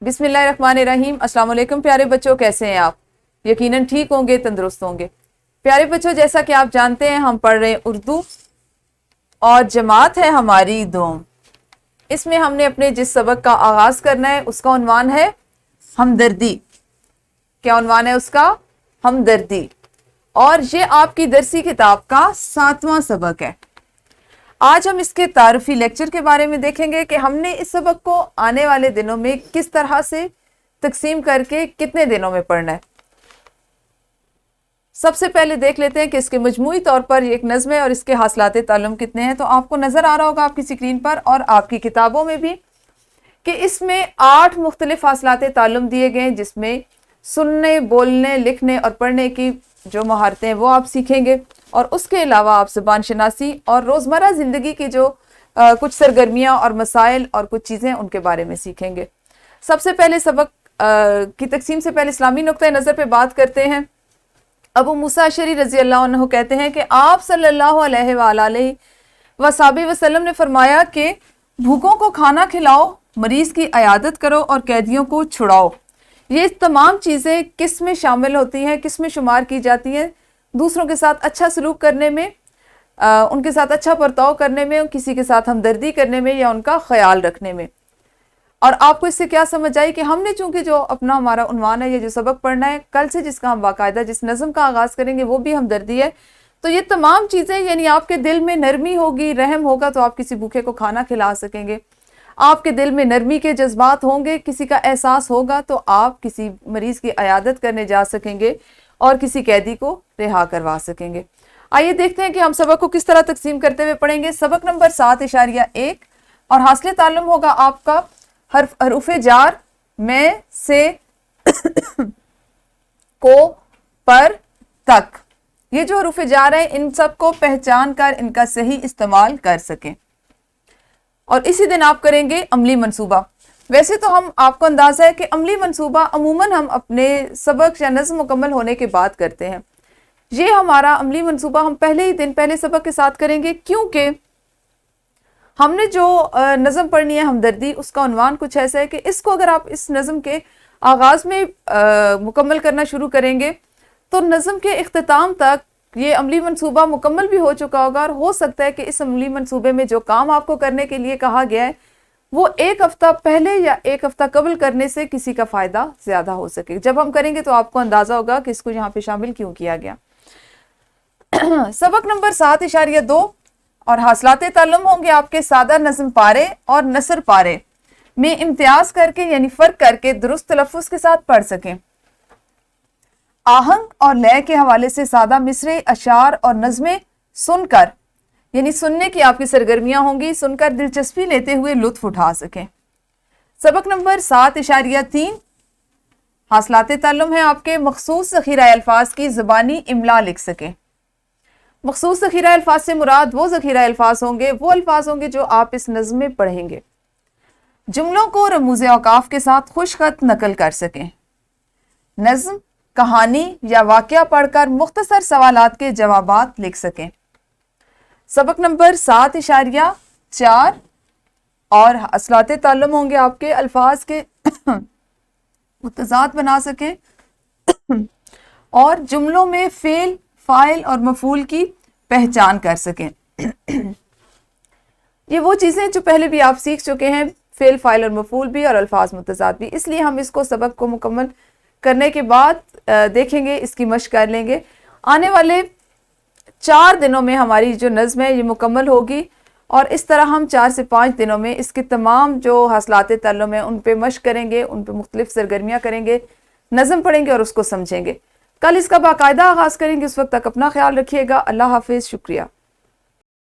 बिस्मिल्लाहिर्रहमानिर्रहीम। अस्सलाम वालेकुम प्यारे बच्चों, कैसे हैं आप? यकीनन ठीक होंगे, तंदुरुस्त होंगे। प्यारे बच्चों, जैसा कि आप जानते हैं हम पढ़ रहे हैं उर्दू और जमात है हमारी दोम। इसमें हमने अपने जिस सबक का आगाज करना है उसका उन्वान है हमदर्दी। क्या उन्वान है उसका? हमदर्दी। और ये आपकी दरसी किताब का 7वां सबक है। आज हम इसके तारुफी लेक्चर के बारे में देखेंगे कि हमने इस सबक को आने वाले दिनों में किस तरह से तकसीम करके कितने दिनों में पढ़ना है। सबसे पहले देख लेते हैं कि इसके मजमूई तौर पर एक नज़्म है और इसके हासिलाते ताल्लुम कितने हैं। तो आपको नज़र आ रहा होगा आपकी स्क्रीन पर और आपकी किताबों में भी कि इसमें 8 मुख्तलिफ हासिलाते ताल्लुम दिए गए हैं, जिसमें सुनने, बोलने, लिखने और पढ़ने की जो महारतें हैं वो आप सीखेंगे। और उसके अलावा आप ज़बान शनासी और रोज़मर्रा ज़िंदगी की जो कुछ सरगर्मियाँ और मसाइल और कुछ चीज़ें उनके बारे में सीखेंगे। सबसे पहले सबक की तकसीम से पहले इस्लामी नुक्ता नज़र पे बात करते हैं। अबू मूसा अशरी रज़ी अल्लाह अन्हु कहते हैं कि आप सल्लल्लाहु अलैहि वसल्लम ने फरमाया कि भूखों को खाना खिलाओ, मरीज़ की अयादत करो और कैदियों को छुड़ाओ। ये तमाम चीज़ें किस में शामिल होती हैं, किस में शुमार की जाती हैं? दूसरों के साथ अच्छा सलूक करने में, उनके साथ अच्छा बर्ताव करने में, किसी के साथ हमदर्दी करने में या उनका ख्याल रखने में। और आपको इससे क्या समझ आई कि हमने चूंकि जो अपना हमारा उन्वान है, ये जो सबक पढ़ना है कल से, जिसका हम बाकायदा जिस नज़म का आगाज़ करेंगे वो भी हमदर्दी है। तो ये तमाम चीज़ें यानी आपके दिल में नरमी होगी, रहम होगा तो आप किसी भूखे को खाना खिला सकेंगे। आपके दिल में नरमी के जज्बात होंगे, किसी का एहसास होगा तो आप किसी मरीज़ की अयादत करने जा सकेंगे और किसी कैदी को रिहा करवा सकेंगे। आइए देखते हैं कि हम सबक को किस तरह तकसीम करते हुए पढ़ेंगे। सबक नंबर 7.1 और हासिल ताल्लुम होगा आपका हरूफ जार में से को पर तक। ये जो हरूफ जार है इन सब को पहचान कर इनका सही इस्तेमाल कर सकें। और इसी दिन आप करेंगे अमली मंसूबा। वैसे तो हम आपको अंदाज़ा है कि अमली मंसूबा अमूमन हम अपने सबक या नज़्म मुकम्मल होने के बाद करते हैं। ये हमारा अमली मंसूबा हम पहले ही दिन पहले सबक के साथ करेंगे, क्योंकि हमने जो नज़्म पढ़नी है हमदर्दी, उसका उन्वान कुछ ऐसा है कि इसको अगर आप इस नज़्म के आगाज़ में मुकम्मल करना शुरू करेंगे तो नज़्म के इख्तिताम तक ये अमली मंसूबा मुकम्मल भी हो चुका होगा। और हो सकता है कि इस अमली मंसूबे में जो काम आपको करने के लिए कहा गया है वो 1 हफ्ता पहले या 1 हफ्ता कबल करने से किसी का फ़ायदा ज़्यादा हो सके। जब हम करेंगे तो आपको अंदाज़ा होगा कि इसको यहाँ पे शामिल क्यों किया गया। सबक नंबर 7.2 और हासिलाते ताल्लुम होंगे आपके सादा नज़्म पारे और नसर पारे में इम्तियाज़ करके यानी फ़र्क करके दुरुस्त तलफ़्फ़ुज़ के साथ पढ़ सकें। आहंग और लय के हवाले से सादा मिसरे, अशार और नज़में सुनकर यानी सुनने की आपकी सरगर्मियां होंगी, सुनकर दिलचस्पी लेते हुए लुत्फ उठा सकें। सबक नंबर 7.3 हासिलाते ताल्लुम है आपके मखसूस ज़ख़ीरा अल्फाज की ज़बानी इमला लिख सकें। मखसूस ज़ख़ीरा अल्फाज से मुराद वो ज़ख़ीरा अल्फाज होंगे, वो अल्फाज होंगे जो आप इस नज़्म में पढ़ेंगे। जुमलों को रमूज़े औकाफ के साथ खुशखत नकल कर सकें। नज़्म, कहानी या वाक़या पढ़कर मुख्तसर सवालात के जवाबात लिख सकें। सबक नंबर 7.4 और हासिलाते ताल्लुम होंगे आपके अल्फाज के मुतज़ाद बना सकें और जुमलों में फ़ेल, फ़ाइल और मफ़ूल की पहचान कर सकें। ये वो चीज़ें जो पहले भी आप सीख चुके हैं, फ़ेल, फ़ाइल और मफ़ूल भी और अल्फाज मुतज़ाद भी। इसलिए हम इसको सबक को मुकम्मल करने के बाद देखेंगे, इसकी मश्क कर लेंगे। आने वाले 4 दिनों में हमारी जो नज़्म है ये मुकम्मल होगी और इस तरह हम 4 से 5 दिनों में इसके तमाम जो हासिलाते ताल्लुम है उन पे मश्क करेंगे, उन पे मुख्तलिफ सरगर्मियाँ करेंगे, नज़्म पढ़ेंगे और उसको समझेंगे। कल इसका बाकायदा आगाज़ करेंगे। उस वक्त तक अपना ख्याल रखिएगा। अल्लाह हाफिज़। शुक्रिया।